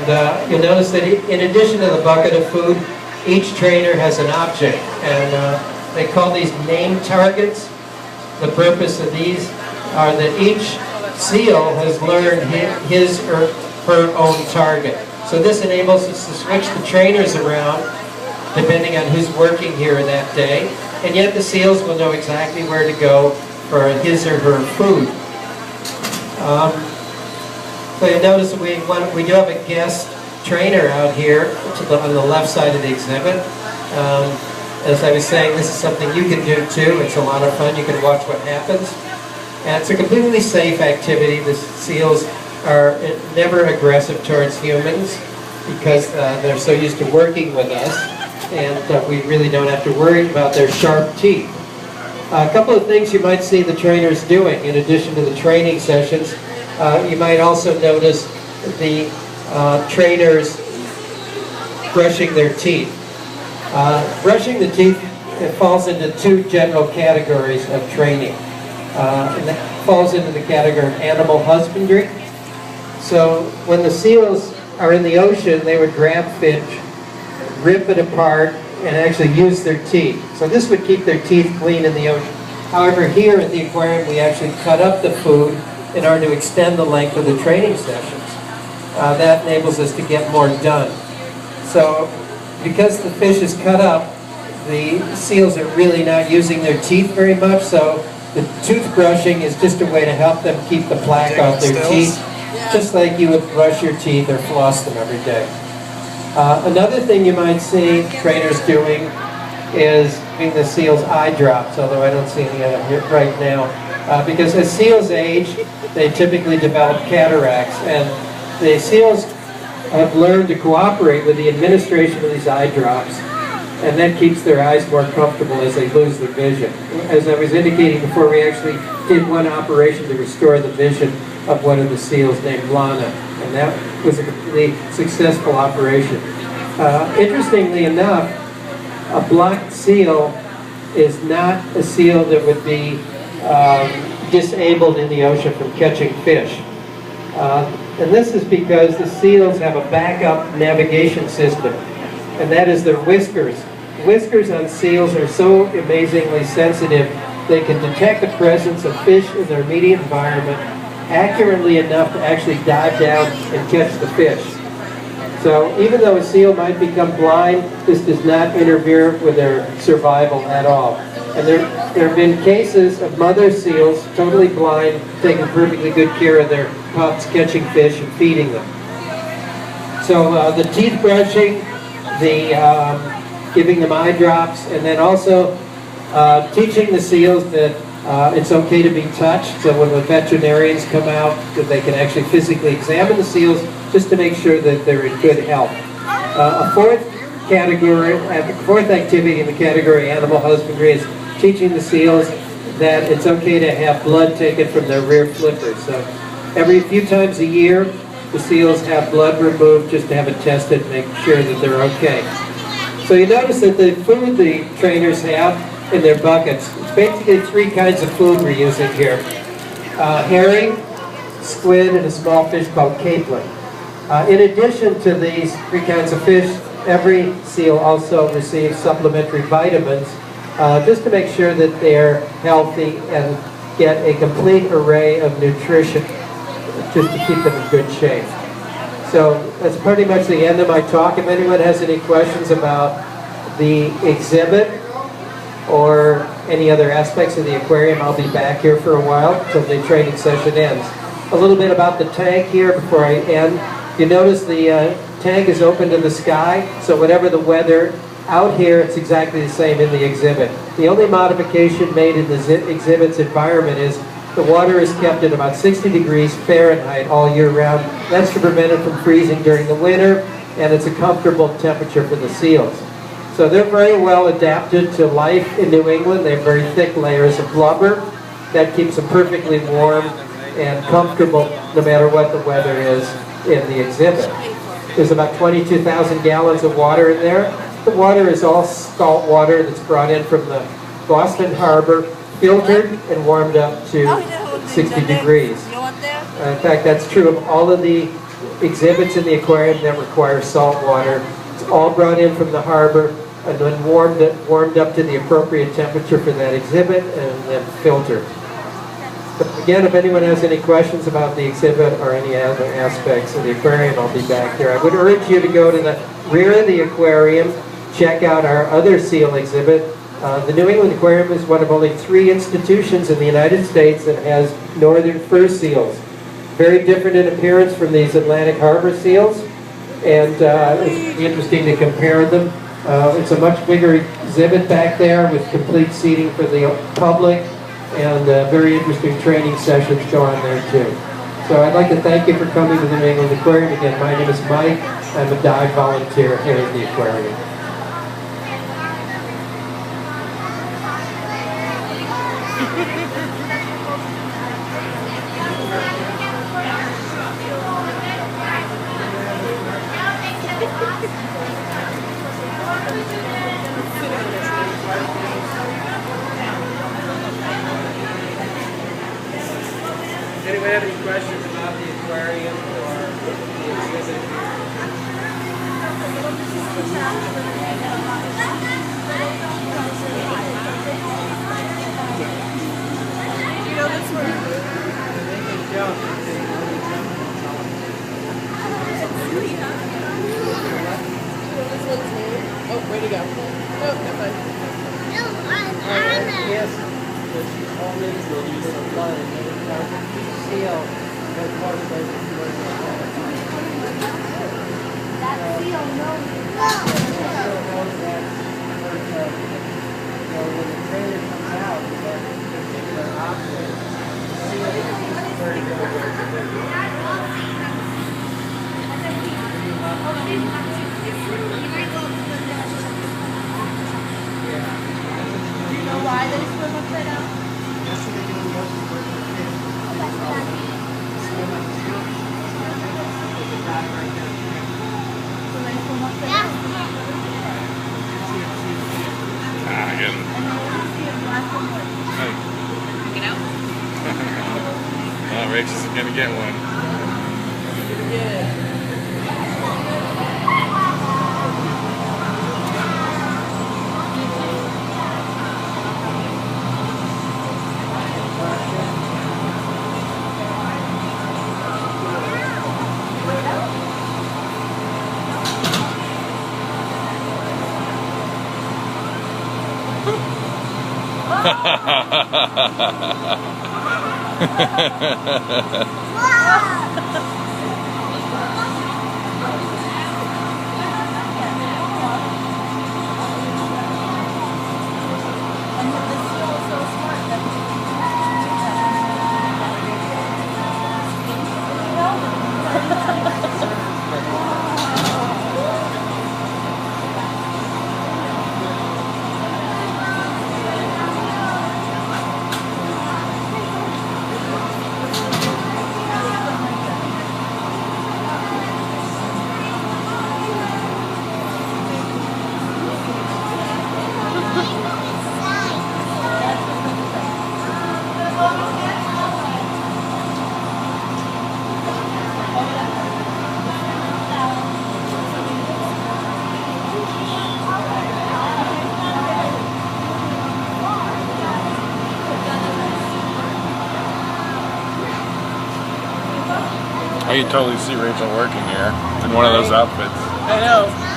And you'll notice that in addition to the bucket of food, each trainer has an object, and they call these name targets. The purpose of these are that each seal has learned his or her own target. So this enables us to switch the trainers around depending on who's working here that day, and yet the seals will know exactly where to go for his or her food. So you notice that we do have a guest trainer out here on the left side of the exhibit. As I was saying, this is something you can do too. It's a lot of fun. You can watch what happens. And it's a completely safe activity. The seals are never aggressive towards humans because they're so used to working with us, and we really don't have to worry about their sharp teeth. A couple of things you might see the trainers doing in addition to the training sessions. You might also notice the trainers brushing their teeth. Brushing the teeth, it falls into two general categories of training. And that falls into the category of animal husbandry. So when the seals are in the ocean, they would grab fish, rip it apart, and actually use their teeth. So this would keep their teeth clean in the ocean. However, here at the aquarium, we actually cut up the food in order to extend the length of the training sessions. That enables us to get more done. So because the fish is cut up, the seals are really not using their teeth very much, so the toothbrushing is just a way to help them keep the plaque off their teeth, just like you would brush your teeth or floss them every day. Another thing you might see trainers doing is giving the seals eye drops, although I don't see any of them right now. Because as seals age, they typically develop cataracts, and the seals have learned to cooperate with the administration of these eye drops, and that keeps their eyes more comfortable as they lose their vision. As I was indicating before, we actually did one operation to restore the vision of one of the seals named Lana, and that was a completely successful operation. Interestingly enough, a blocked seal is not a seal that would be disabled in the ocean from catching fish. And this is because the seals have a backup navigation system, and that is their whiskers. Whiskers on seals are so amazingly sensitive, they can detect the presence of fish in their immediate environment accurately enough to actually dive down and catch the fish. So even though a seal might become blind, this does not interfere with their survival at all. And there have been cases of mother seals, totally blind, taking perfectly good care of their pups, catching fish and feeding them. So the teeth brushing, the giving them eye drops, and then also teaching the seals that it's okay to be touched. So when the veterinarians come out, that they can actually physically examine the seals just to make sure that they're in good health. A fourth activity in the category animal husbandry is teaching the seals that it's okay to have blood taken from their rear flippers. So every few times a year, the seals have blood removed just to have it tested and make sure that they're okay. So you notice that the food the trainers have in their buckets, it's basically three kinds of food we're using here. Herring, squid, and a small fish called capelin. In addition to these three kinds of fish, every seal also receives supplementary vitamins just to make sure that they're healthy and get a complete array of nutrition just to keep them in good shape. So that's pretty much the end of my talk. If anyone has any questions about the exhibit or any other aspects of the aquarium, I'll be back here for a while until the training session ends. A little bit about the tank here before I end. You notice the tank is open to the sky, so whatever the weather out here, it's exactly the same in the exhibit. The only modification made in the exhibit's environment is the water is kept at about 60 degrees Fahrenheit all year round. That's to prevent it from freezing during the winter, and it's a comfortable temperature for the seals. So they're very well adapted to life in New England. They have very thick layers of blubber. That keeps them perfectly warm and comfortable no matter what the weather is in the exhibit. There's about 22,000 gallons of water in there. The water is all salt water that's brought in from the Boston Harbor, filtered and warmed up to 60 degrees. In fact, that's true of all of the exhibits in the aquarium that require salt water. It's all brought in from the harbor and then warmed up to the appropriate temperature for that exhibit and then filtered. But again, if anyone has any questions about the exhibit or any other aspects of the aquarium, I'll be back there. I would urge you to go to the rear of the aquarium, check out our other seal exhibit. The New England Aquarium is one of only 3 institutions in the United States that has northern fur seals. Very different in appearance from these Atlantic Harbor seals, and it's interesting to compare them. It's a much bigger exhibit back there with complete seating for the public, and very interesting training sessions go on there too. So I'd like to thank you for coming to the New England Aquarium. Again, my name is Mike. I'm a dive volunteer here at the aquarium. Does anyone have any questions about the aquarium or the exhibit here? You know this one? They can jump. They can only jump and tell them. Oh, where'd he go? Oh, never mind. Yes. She's already released some blood and seal was part of those that seal knows when the trailer comes out, that particular object, the seal is very Do you know why they swim upside down? That's what they do in the ocean for the fish. Swim up the seal. They can dive right down. So they swim upside down? Again. And then when you see a black and white. Hey. Pick it out? Well, Rach is gonna get one. Yeah. I can totally see Rachel working here in one of those outfits. I know.